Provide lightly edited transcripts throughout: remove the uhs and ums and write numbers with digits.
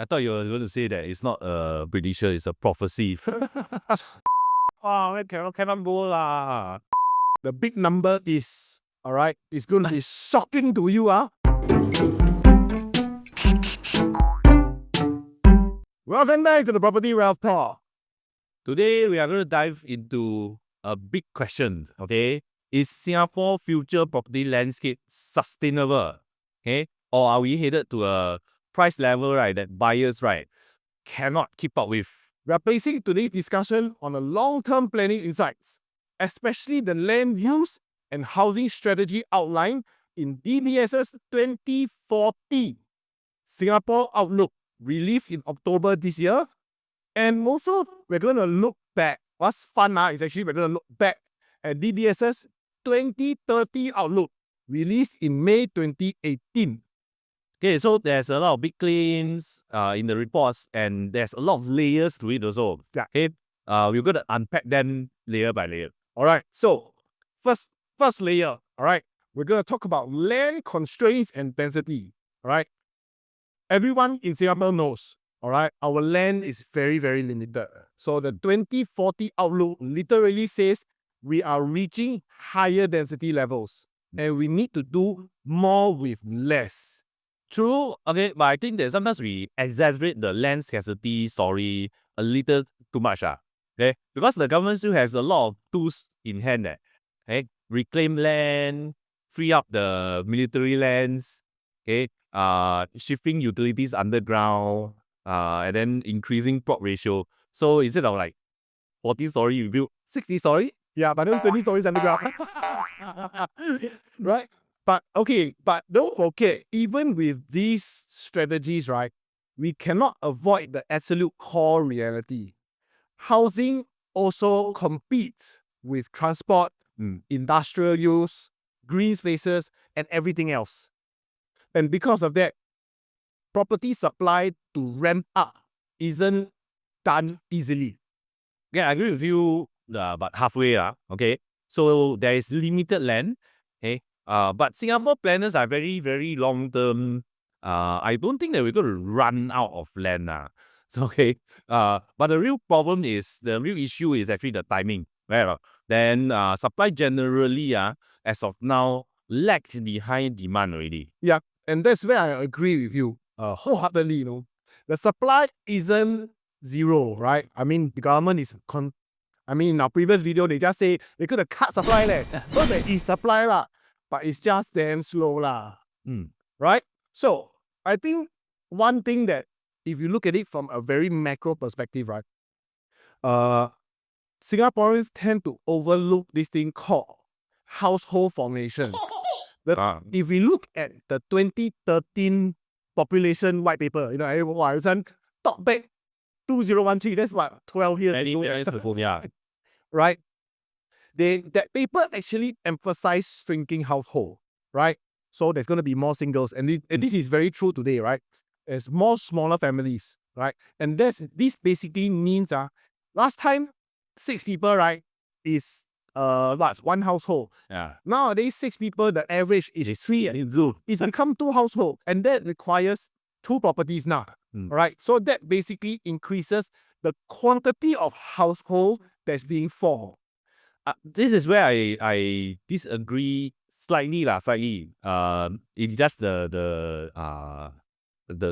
I thought you were going to say that it's not a prediction, it's a prophecy. Cannot go lah. The big number is, all right, it's going to be shocking to you. Welcome back to the Property Wealth Talk. Today, we are going to dive into a big question, okay? Is Singapore future property landscape sustainable, okay? Or are we headed to a price level, right, that buyers, right, cannot keep up with? We are placing today's discussion on the long-term planning insights, especially the land use and housing strategy outlined in DBS's 2040 Singapore Outlook, released in October this year. And also, we're going to look back. What's fun is actually we're going to look back at DBS's 2030 Outlook, released in May 2018. Okay, so there's a lot of big claims in the reports, and there's a lot of layers to it also. Yeah. Okay, we're going to unpack them layer by layer. All right, so first layer, all right, we're going to talk about land constraints and density, all right? Everyone in Singapore knows, all right, our land is very, very limited. So the 2040 Outlook literally says we are reaching higher density levels and we need to do more with less. True, okay, but I think that sometimes we exaggerate the land scarcity story a little too much. Okay? Because the government still has a lot of tools in hand. Okay? Reclaim land, free up the military lands, okay? Shifting utilities underground, and then increasing plot ratio. So instead of like 40 story, you build 60 story. Yeah, but then 20 stories underground. Right? But don't forget, even with these strategies, right, we cannot avoid the absolute core reality. Housing also competes with transport, industrial use, green spaces, and everything else. And because of that, property supply to ramp up isn't done easily. Yeah, I agree with you, but halfway. Okay, so there is limited land. Okay, but Singapore planners are very, very long term. I don't think that we're going to run out of land. So, okay, but the real issue is actually the timing. Right? Then supply generally, as of now, lags behind demand already. Yeah, and that's where I agree with you wholeheartedly. The supply isn't zero, right? I mean, the government is in our previous video, they just say they could have cut supply so there is supply but it's just damn slow right? So I think one thing that if you look at it from a very macro perspective, right, Singaporeans tend to overlook this thing called household formation. If we look at the 2013 population white paper, everyone top back 2013, that's what 12 years ago. Yeah. Right? That paper actually emphasized shrinking household, right? So there's going to be more singles, and this is very true today, right? There's more smaller families, right? And this basically means last time 6 people, right, is one household. Yeah. Nowadays 6 people, the average is 3. It's become 2 households, and that requires 2 properties now. Right? So that basically increases the quantity of household that's being formed. This is where I disagree slightly. In just the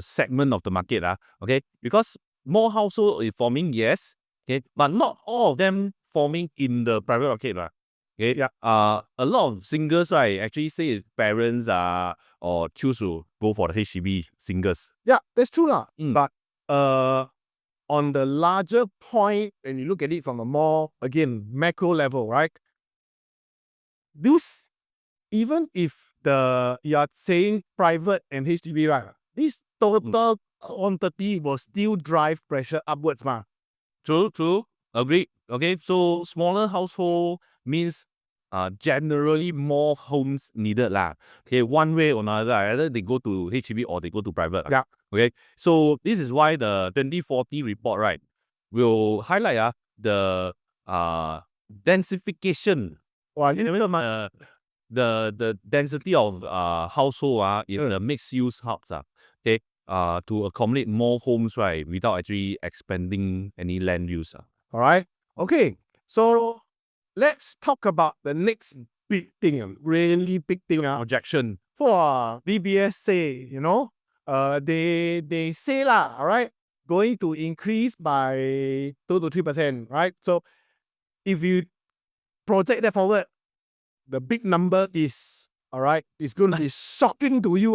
segment of the market. Okay? Because more household is forming, yes. Okay, but not all of them forming in the private market. Okay? Yeah. A lot of singles, right, actually say parents or choose to go for the HDB singles. Yeah, that's true. But on the larger point, when you look at it from a more, again, macro level, right? Even if you are saying private and HDB, right? This total quantity will still drive pressure upwards. True. Agree. Okay, so smaller household means generally more homes needed. Okay, one way or another, either they go to HDB or they go to private. Yeah. Okay, so this is why the 2040 report, right, will highlight the densification. The density of household in the mixed use hubs. Okay, to accommodate more homes, right, without actually expanding any land use. All right. Okay. So let's talk about the next big thing, really big thing. Projection. For DBS say, they say lah, all right, going to increase by 2 to 3%, right? So if you project that forward, the big number is, all right, it's going to be shocking to you.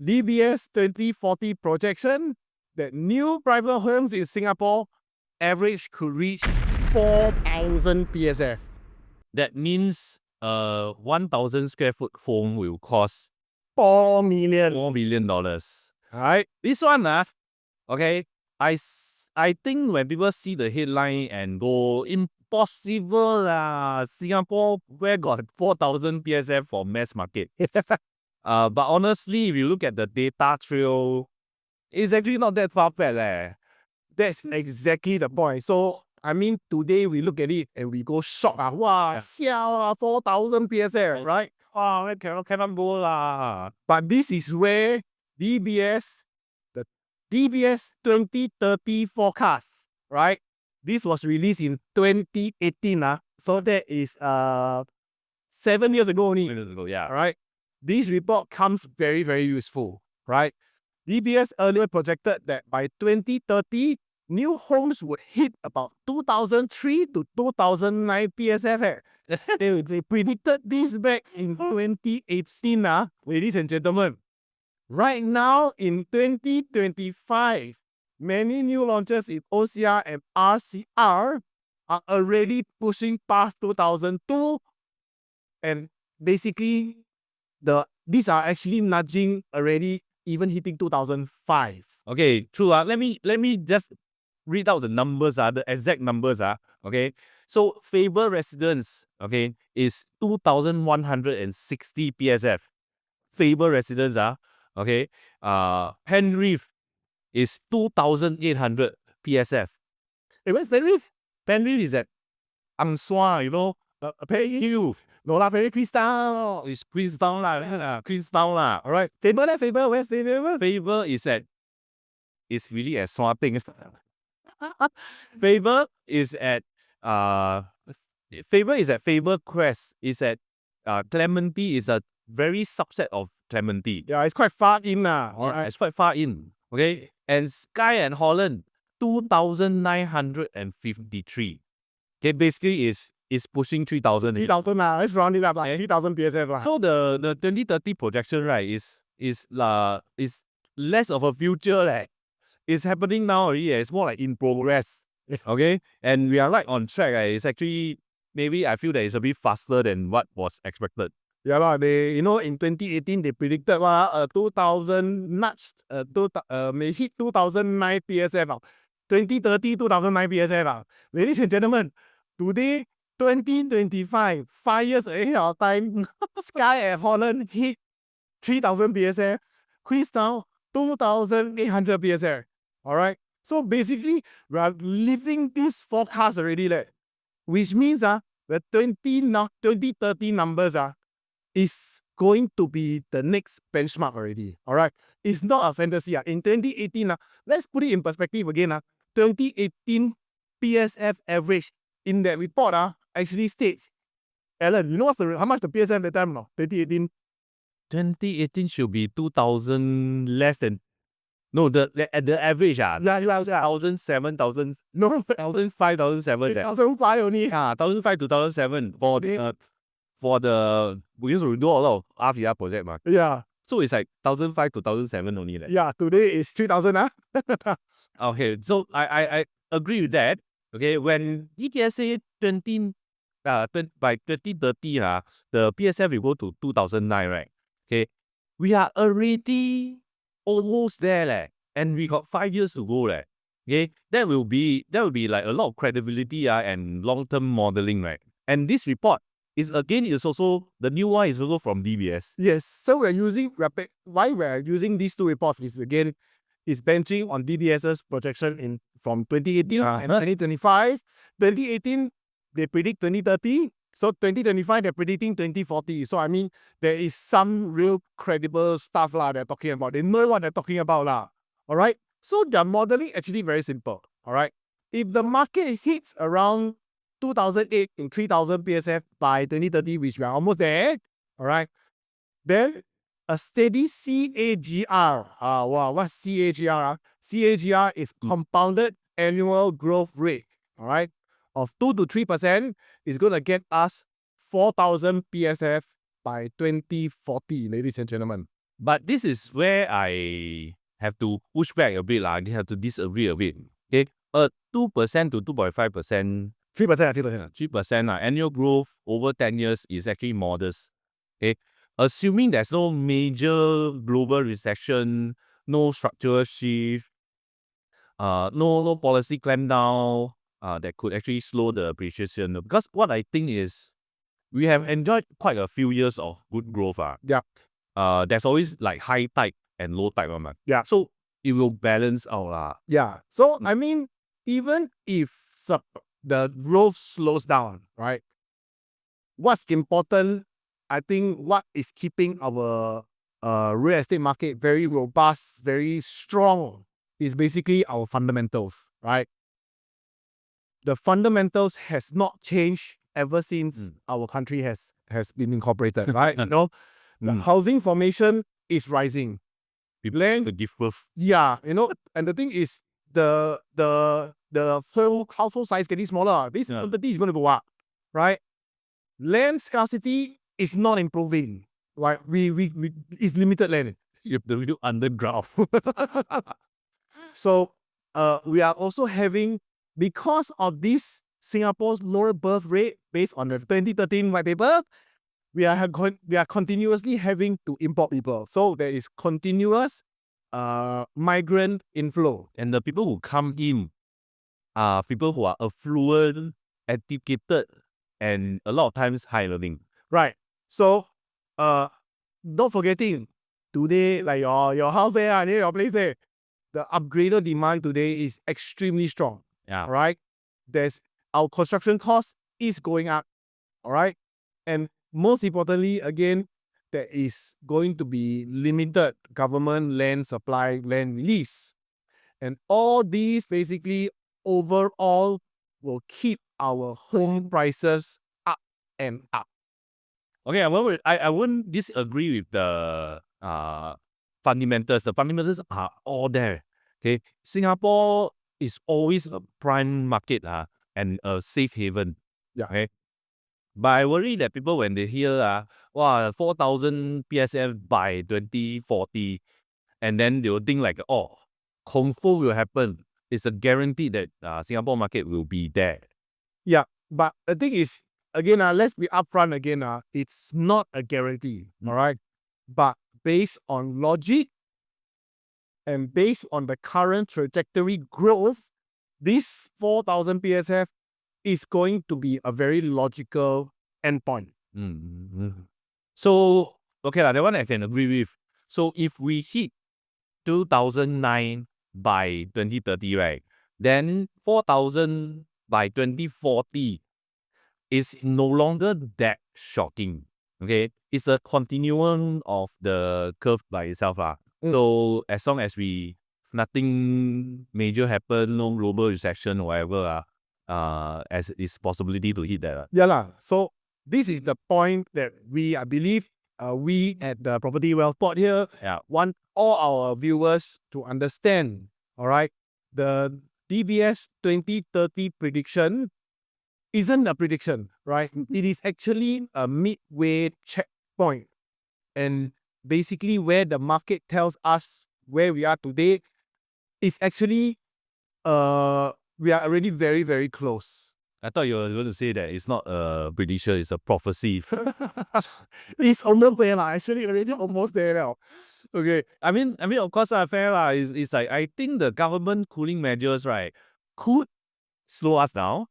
DBS 2040 projection that new private homes in Singapore average could reach 4,000 PSF. That means 1,000 square foot home will cost $4 million. $4 million. All right. This one, okay, I think when people see the headline and go, impossible Singapore, where got 4,000 PSF for mass market? But honestly, if you look at the data trail, it's actually not that far-fetched. That's exactly the point. So, I mean, today we look at it and we go shocked. Wow, 4,000 PSF, right? Wow, where cannot go lah. But this is where the DBS 2030 forecast, right? This was released in 2018. So that is 7 years ago only. 7 years ago, yeah. Right? This report comes very, very useful, right? DBS earlier projected that by 2030, new homes would hit about 2003 to 2009 PSF. They predicted this back in 2018, ladies and gentlemen. Right now, in 2025, many new launches in OCR and RCR are already pushing past 2002, and basically, these are actually nudging already, even hitting 2005. Okay, true. Let me just read out the numbers, the exact numbers. Okay. So Faber Residence, okay, is 2,160 PSF. Faber Residence, okay. Penrith is 2,800 PSF. Hey, where's Penrith? Penrith is at Ang Sua, Penrith. No lah, Penrith Queenstown. It's Queenstown lah. Queenstown lah. All right. Faber, where's Faber? Faber is at, it's really at Sua Ting. Faber is at Faber Crest. Is at Clementi is a very subset of Clementi. Yeah, it's quite far in lah. All right. It's quite far in. Okay. And Sky and Holland, 2,953. Okay, basically is pushing 3,000. 3,000 lah. Let's round it up like 3,000 PSF lah. So the 2030 projection, right, is less of a future. It's happening now already. It's more like in progress. Okay? And we are right on track. It's actually, maybe I feel that it's a bit faster than what was expected. Yeah lah, they in 2018 they predicted 2,000 nudged may hit 2009 PSF. 2030 2009 PSF. Ladies and gentlemen, today 2025, 5 years ahead of time, Sky and Holland hit 3,000 PSF, Queenstown 2,800 PSF. All right. So basically, we are living this forecast already, which means the 2030 numbers is going to be the next benchmark already. All right. It's not a fantasy. In 2018, let's put it in perspective again. 2018 PSF average in that report actually states, Alan, you know how much the PSF at that time? 2018? 2018 should be 2,000 less than. No, the average, Yeah. 1,000, 7,000, No, 1,005, 1,007. 2005 only. 1,005 to 1,007 for the because we do a lot of RVR project, Yeah. so it's like 1,005 to 1,007 only. Yeah, today is 3,000. Okay, so I agree with that. Okay, when DBS say by 2030, the PSF will go to 2009, right? Okay, we are already almost there, and we got 5 years to go, Okay, that will be like a lot of credibility and long-term modeling, right? And this report is also the new one is also from DBS. Yes, so why we're using these two reports is again, is benching on DBS's projection from 2018 and 2025. 2018, they predict 2030. So 2025, they're predicting 2040. So I mean, there is some real credible stuff lah they're talking about. They know what they're talking about lah. All right. So their modeling actually very simple. All right. If the market hits around 2008 in 3000 PSF by 2030, which we are almost there, all right, then a steady CAGR. Wow, what's CAGR? CAGR is compounded annual growth rate. All right, of 2 to 3% is going to get us 4,000 PSF by 2040, ladies and gentlemen. But this is where I have to push back a bit. I have to disagree a bit. Okay, 2% to 2.5%, 3%. 3% annual growth over 10 years is actually modest. Okay, assuming there's no major global recession, no structural shift, no policy clampdown that could actually slow the appreciation. Because what I think is we have enjoyed quite a few years of good growth. Yeah. There's always like high tide and low tide. Yeah. So it will balance out. Yeah. So I mean, even if the growth slows down, right? What's important, I think what is keeping our real estate market very robust, very strong, is basically our fundamentals, right? The fundamentals has not changed ever since our country has been incorporated, right? The housing formation is rising. People Land to give birth. Yeah, and the thing is the household size getting smaller. This quantity is going to go up, right? Land scarcity is not improving. Right? We it's limited land. You have to do underground. So we are also having, because of this Singapore's lower birth rate based on the 2013 white paper, we are continuously having to import people. So there is continuous migrant inflow. And the people who come in are people who are affluent, educated, and a lot of times high learning. Right. So not forgetting today, like your house there, near your place there, the upgrader demand today is extremely strong. Yeah. All right. Our construction cost is going up. All right. And most importantly, again, there is going to be limited government land supply, land release. And all these basically overall will keep our home prices up and up. Okay, I wouldn't disagree with the fundamentals. The fundamentals are all there. Okay, Singapore is always a prime market and a safe haven. Yeah. Okay. But I worry that people, when they hear 4,000 PSF by 2040, and then they will think like, confirm will happen. It's a guarantee that Singapore market will be there. Yeah, but the thing is, again, let's be upfront again. It's not a guarantee, all right? But based on logic and based on the current trajectory growth, this 4,000 PSF is going to be a very logical endpoint. So, okay, that one I can agree with. So if we hit 2009 by 2030, right, then 4,000 by 2040 is no longer that shocking. Okay, it's a continuum of the curve by itself. So as long as nothing major happen, no global recession or whatever, as is possibility to hit that. Yeah lah. So this is the point that I believe we at the Property Wealth Pod here want all our viewers to understand. All right, the DBS 2030 prediction isn't a prediction, right? It is actually a midway checkpoint, and basically where the market tells us where we are today is actually we are already very, very close. I thought you were going to say that it's not a prediction, it's a prophecy. It's almost there lah. Actually, already almost there now. Okay. I mean, of course, fair lah. It's like, I think the government cooling measures, right, could slow us down,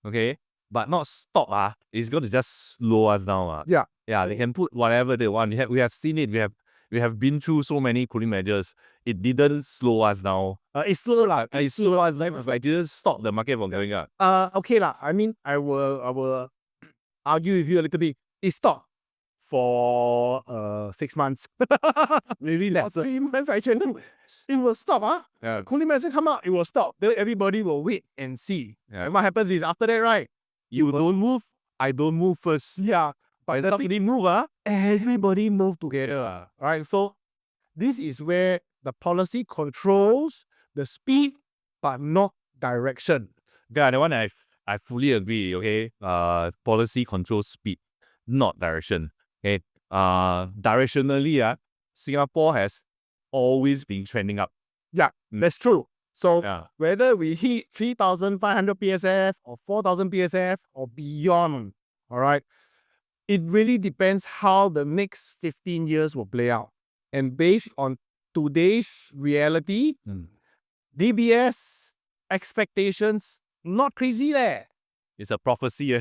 okay, but not stop. It's going to just slow us down. Yeah. Yeah, they can put whatever they want. We have seen it. We have been through so many cooling measures. It didn't slow us down. It's slow lah. It slowed us down, but it didn't stop the market from going up. Okay lah. I mean, I will argue with you a little bit. It stopped for 6 months. Maybe Or that's 3 months actually. It will stop. yeah. Cooling measure come out, it will stop. Then everybody will wait and see. Yeah. And what happens is after that, right? You don't move, I don't move first. Yeah. But But the somebody thing, move, everybody move together. Right? So this is where the policy controls the speed but not direction. Yeah, that one I fully agree. Okay, policy controls speed, not direction. Okay, directionally, Singapore has always been trending up. Yeah, that's true. So Yeah, whether we hit 3,500 PSF or 4,000 PSF or beyond, all right, it really depends how the next 15 years will play out. And based on today's reality, DBS expectations, not crazy there. it's a prophecy.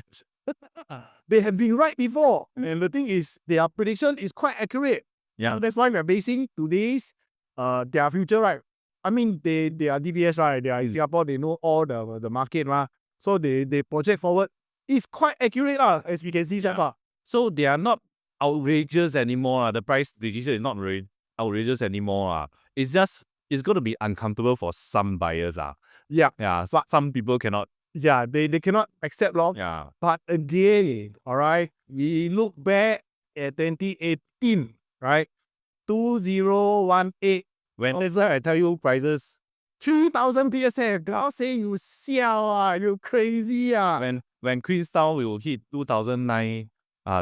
They have been right before. And the thing is, their prediction is quite accurate. Yeah. So that's why we're basing today's their future, right? I mean, they are DBS, right? They are in Singapore, they know all the market, right? So they project forward. It's quite accurate, as we can see so far. So they are not outrageous anymore. The price decision is not really outrageous anymore. It's just it's going to be uncomfortable for some buyers. Yeah. Yeah, some people cannot. Yeah, they cannot accept long. Yeah. But again, all right, we look back at 2018, right? 2018. Whenever I tell you prices, 3,000 PSF, I'll say you siao, you crazy. when Queenstown will hit 2009,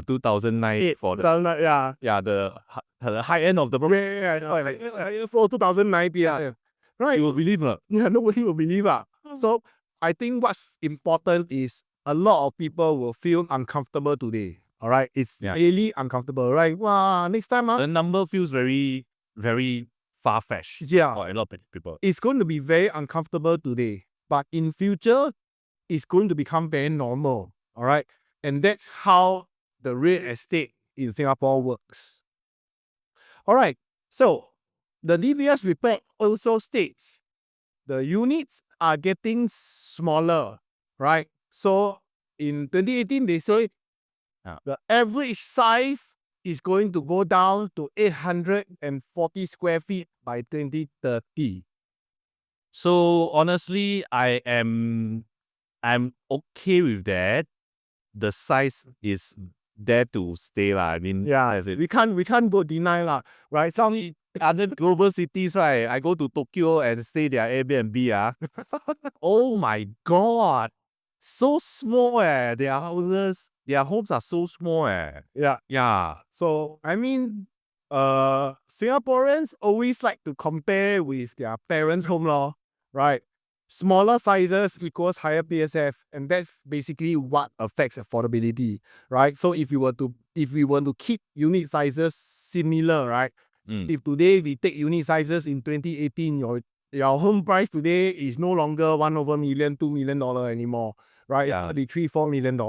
2009 for the the high end of the for 2009 PSF. Right? you will believe it. Yeah, nobody will believe. So I think what's important is a lot of people will feel uncomfortable today. All right, it's really uncomfortable, right? Wow, next time, The number feels very, very far-fetched. Yeah. For a lot of people. It's going to be very uncomfortable today, but in future, it's going to become very normal. All right, and that's how the real estate in Singapore works. All right, so the DBS report also states the units are getting smaller, right? So in 2018, they say the average size is going to go down to 840 square feet by 2030. So honestly, I'm okay with that. The size is there to stay. I mean, we can't go deny, right? Some other global cities, right? I go to Tokyo and stay their Airbnb. Oh my god. So small, their houses, their homes are so small. Yeah. So I mean, Singaporeans always like to compare with their parents' home, right? Smaller sizes equals higher PSF, and that's basically what affects affordability, right? So if we were to keep unit sizes similar, right? If today we take unit sizes in 2018, your home price today is no longer $1 million, $2 million anymore, right? Yeah. It's $3-4 million.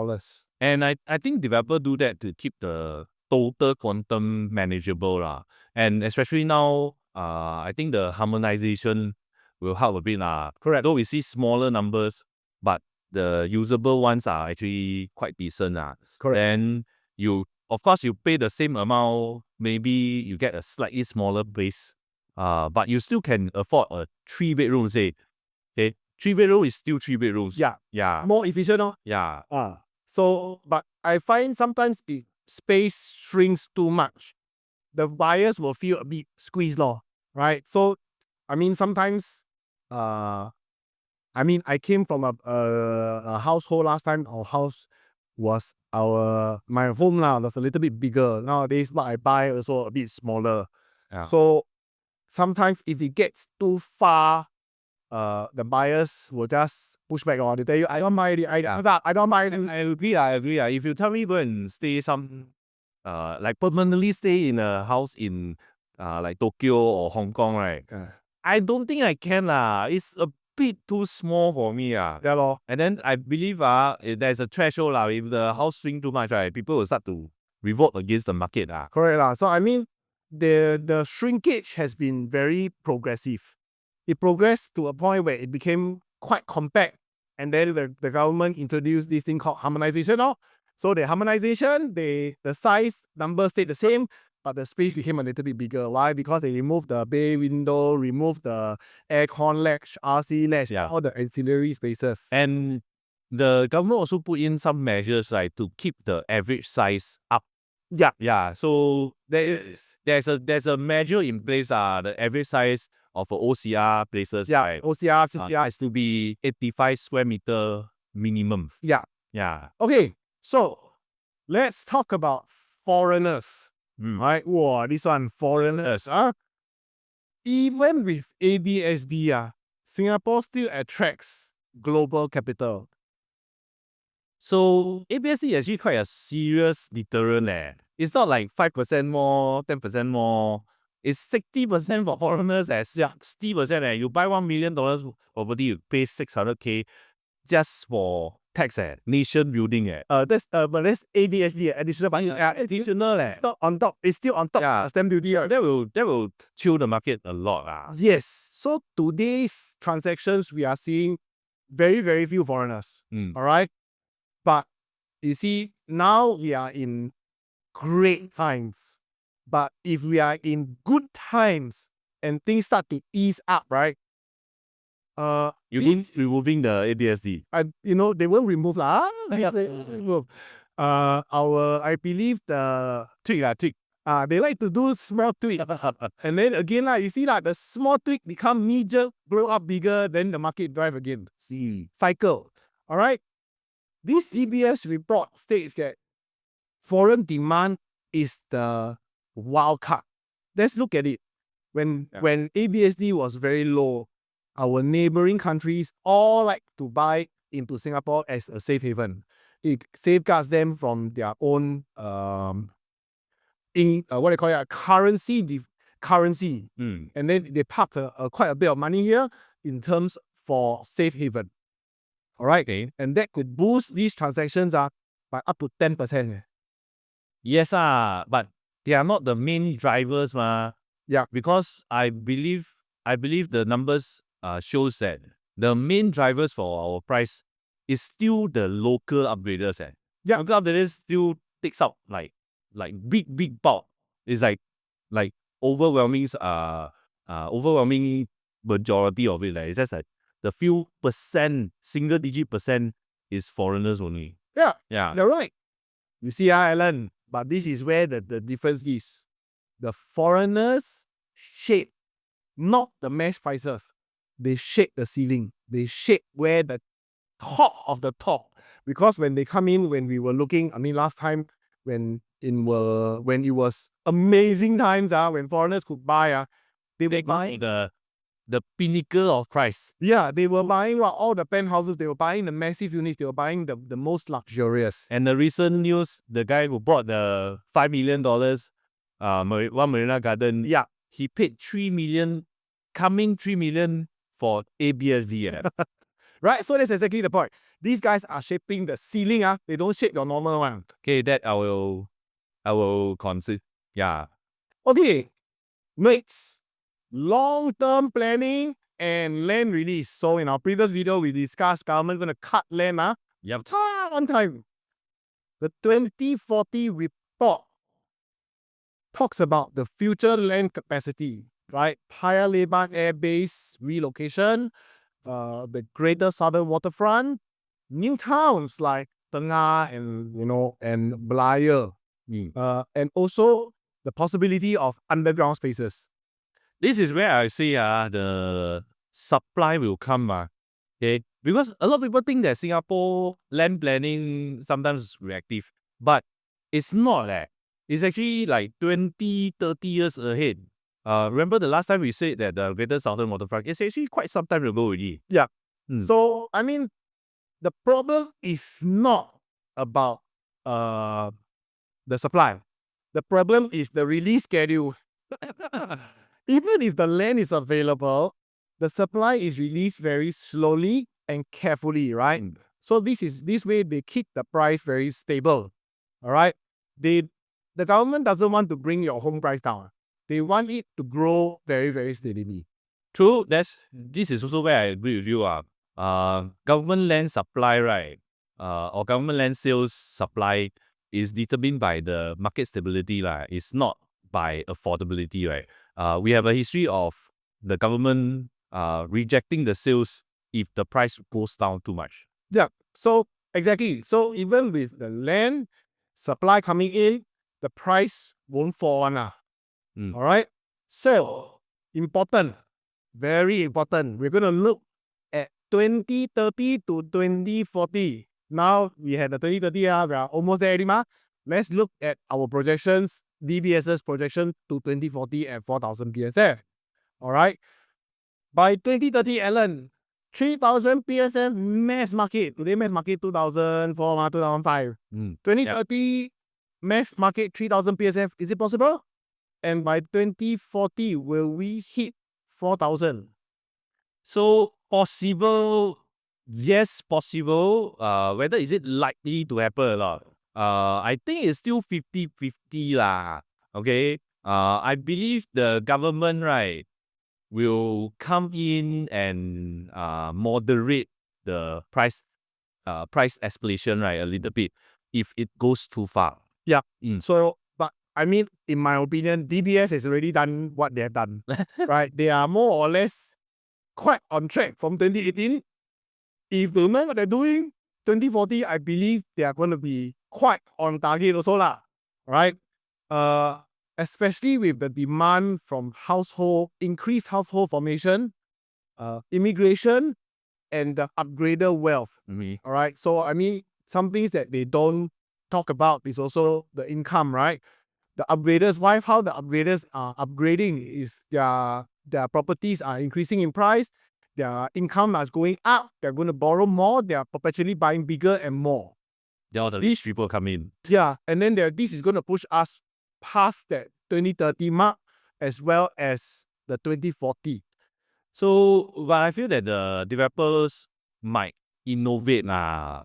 And I think developers do that to keep the total quantum manageable. And especially now, I think the harmonization will help a bit. Correct. Though we see smaller numbers, but the usable ones are actually quite decent. Correct. Then of course, you pay the same amount, maybe you get a slightly smaller place. But you still can afford a 3-bedroom, say. Okay, 3-bedroom is still 3 bedrooms. Yeah. More efficient, Yeah. So, but I find sometimes if space shrinks too much, the buyers will feel a bit squeezed, right? So, I mean, sometimes, I came from a household last time. Our house was my home was a little bit bigger. Nowadays, what I buy also a bit smaller. Yeah. So, sometimes if it gets too far, the buyers will just push back on. They tell you, I don't buy it. I don't buy it. I agree. If you tell me go and stay like permanently stay in a house in like Tokyo or Hong Kong, right? I don't think I can. It's a bit too small for me. Yeah, And then I believe there's a threshold. If the house swing too much, right, people will start to revolt against the market. Correct. So I mean, the shrinkage has been very progressive. It progressed to a point where it became quite compact, and then the government introduced this thing called harmonization. So the harmonization, the size number stayed the same, but the space became a little bit bigger. Why? Because they removed the bay window, removed the aircon latch, RC latch, Yeah. all the ancillary spaces. And the government also put in some measures, right, to keep the average size up. Yeah. Yeah. So there's a measure in place, the average size of a OCR places, Yeah, right, OCR, CCR. has to be 85 square meter minimum. Yeah. Yeah. Okay, so let's talk about foreigners. Right? Wow, this one, foreigners. Even with ABSD, Singapore still attracts global capital. So ABSD is actually quite a serious deterrent. It's not like 5% more, 10% more. It's 60% for foreigners and 60%. You buy $1 million property, you pay 600K just for tax, nation building. But that's ABSD, additional money. Additional. It's not on top. It's still on top. Yeah. Stamp duty. That will chill the market a lot. Yes. So today's transactions, we are seeing very, very few foreigners. All right. But you see, now we are in great times. But if we are in good times and things start to ease up, right? You mean removing the ABSD? They won't remove lah. I believe the tweak. They like to do small tweak. And then again, you see the small tweak become major, grow up bigger, then the market drive again. Cycle. All right. This DBS report states that foreign demand is the wild card. Let's look at it. When ABSD was very low, our neighboring countries all like to buy into Singapore as a safe haven. It safeguards them from their own currency. And then they park quite a bit of money here in terms for safe haven. All right. Okay. And that could boost these transactions by up to 10%. Yes, but they are not the main drivers, Yeah. Because I believe the numbers shows that the main drivers for our price is still the local upgraders. Yeah. Local upgraders still takes out like big bulk. It's like overwhelming majority of it. It's just like the few percent, single digit percent is foreigners only. Yeah. Yeah. You're right. You see, Alan, but this is where the difference is. The foreigners shape not the mesh prices. They shape the ceiling. They shape where the top of the top. Because when they come in, when we were looking, last time when it was amazing times, when foreigners could buy, they were buying the pinnacle of price. Yeah, they were buying all the penthouses. They were buying the massive units. They were buying the most luxurious. And the recent news, the guy who bought the $5 million, One Marina Garden, Yeah. he paid $3 million, coming $3 million for ABSD. Right? So that's exactly the point. These guys are shaping the ceiling. They don't shape your normal one. Okay, that I will consider. Yeah. Okay. Next, long-term planning and land release. So in our previous video, we discussed government going to cut land Yep. on time. The 2040 report talks about the future land capacity, right? Paya Lebar Air Base relocation, the Greater Southern Waterfront, new towns like Tengah and Blair, and also the possibility of underground spaces. This is where I say the supply will come. Okay, because a lot of people think that Singapore land planning sometimes is reactive, but it's not. It's actually like 20, 30 years ahead. Remember the last time we said that the Greater Southern Waterfront, it's actually quite some time ago already. Yeah. So, the problem is not about the supply. The problem is the release schedule. Even if the land is available, the supply is released very slowly and carefully, right? So this way they keep the price very stable. All right? The government doesn't want to bring your home price down. They want it to grow very, very steadily. True, this is also where I agree with you. Government land supply, right? or government land sales supply is determined by the market stability, lah. It's not by affordability, right? We have a history of the government rejecting the sales if the price goes down too much. Yeah. So exactly. So even with the land supply coming in, the price won't fall on. All right. So important, very important. We're gonna look at 2030 to 2040. Now we had the 2030, we are almost there already. Let's look at our projections, DBS's projection to 2040 at 4,000 PSF. All right. By 2030, Alan, 3,000 PSF mass market. Today mass market 2004, 2005. 2030 mass market 3,000 PSF. Is it possible? And by 2040, will we hit 4,000? So possible, yes, possible. Whether is it likely to happen or not? I think it's still 50-50 lah. Okay. I believe the government, right, will come in and moderate the price escalation, right, a little bit if it goes too far. Yeah. So, but I mean, in my opinion, DBS has already done what they have done. Right? They are more or less quite on track from 2018. If they know what they're doing, 2040, I believe they are going to be quite on target also lah. Right? Especially with the demand from increased household formation, immigration, and the upgraded wealth. All right. So I mean, some things that they don't talk about is also the income, right? The upgraders, how the upgraders are upgrading is their properties are increasing in price, their income is going up, they're going to borrow more, they are perpetually buying bigger and more. All the rich people come in. Yeah, and then this is going to push us past that 2030 mark as well as the 2040. So, but I feel that the developers might innovate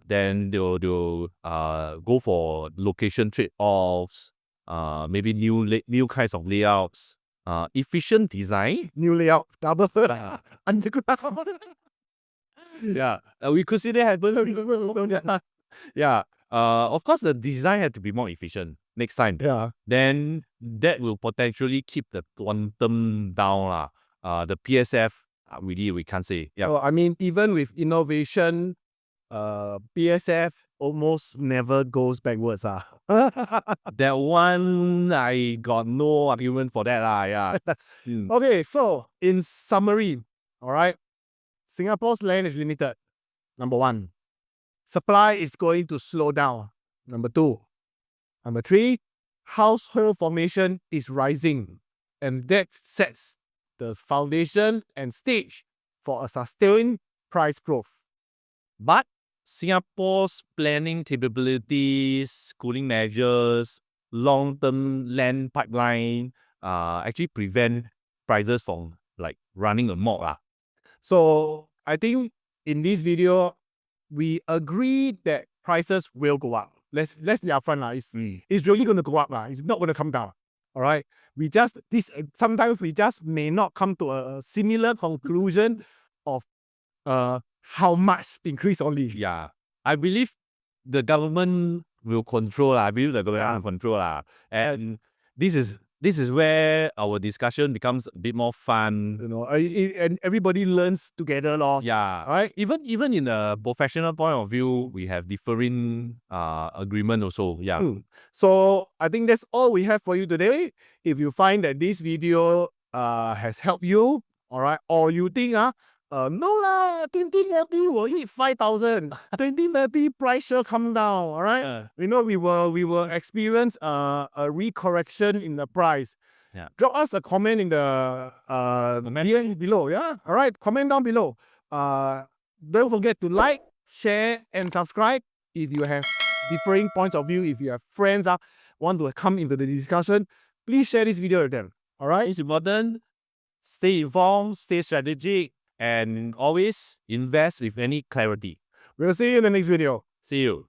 then they'll go for location trade-offs, maybe new kinds of layouts, efficient design. New layout, double underground. Yeah, we could see that happen. Yeah, of course the design had to be more efficient next time. Yeah. Then that will potentially keep the quantum down. The PSF, really, we can't say. Yeah. So, I mean, even with innovation, PSF almost never goes backwards. That one, I got no argument for that. Yeah. Okay, so in summary, all right, Singapore's land is limited. Number one, supply is going to slow down. Number two. Number three, household formation is rising, and that sets the foundation and stage for a sustained price growth. But Singapore's planning capabilities, cooling measures, long-term land pipeline actually prevent prices from like running amok. So I think in this video, we agree that prices will go up. Let's be upfront. It's really going to go up. It's not going to come down. All right. Sometimes we just may not come to a similar conclusion of how much increase only. Yeah. I believe the government will control. I believe the government will control. And this is where our discussion becomes a bit more fun. And everybody learns together. Yeah. Right? Even in a professional point of view, we have differing agreement also. Yeah. So I think that's all we have for you today. If you find that this video has helped you, all right, or you think no lah, 2030 will hit 5,000. 2030 price sure come down. All right. We will experience a recorrection in the price. Yeah. Drop us a comment in the DM below. Yeah. All right. Comment down below. Don't forget to like, share, and subscribe. If you have differing points of view, if you have friends want to come into the discussion, please share this video with them. All right. It's important. Stay informed, stay strategic, and always invest with any clarity. We'll see you in the next video. See you.